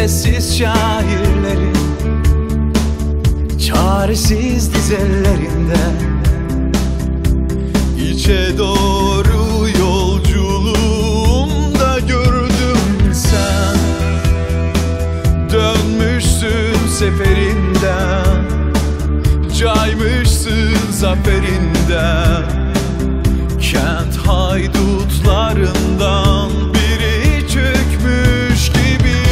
sessiz şairlerin çaresiz dizelerinde içe doğru yolculuğumda gördüm sen dönmüşsün seferinden, caymışsın zaferinden. Kent haydutlarından biri çökmüş gibi,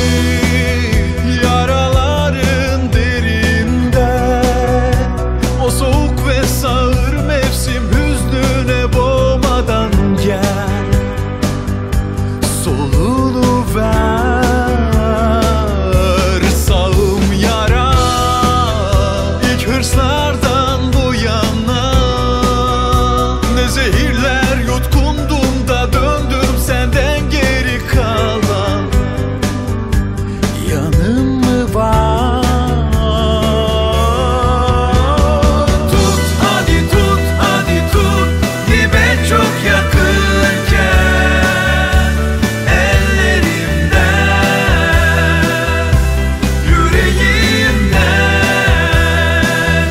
yaraların derinde. O soğuk ve sağır mevsim hüznüne boğmadan gel, solunu ver. Sağım yara ilk hırslardan bu yana, ne zehirler yutkundum da döndüm senden geri kalan. Yanım mı var? Tut hadi tut hadi tut, dibe çok yakınken ellerimden, yüreğimden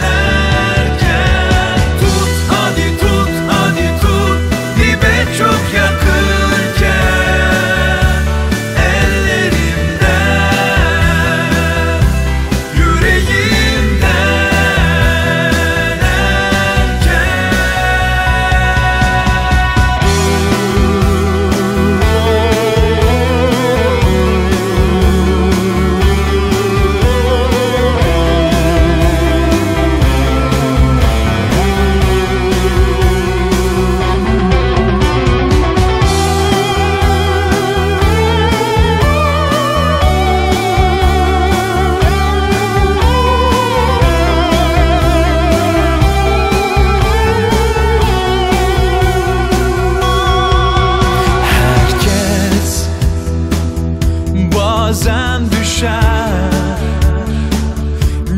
erken. Tut hadi tut hadi tut, dibe çok yakınken ellerimden, yüreğimden bazen düşer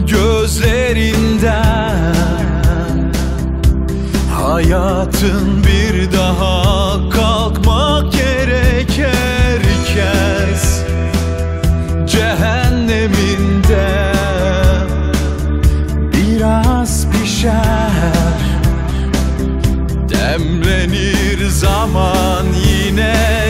gözlerinden. Hayatın bir daha kalkmak gerek herkes cehenneminde biraz pişer, demlenir zaman yine.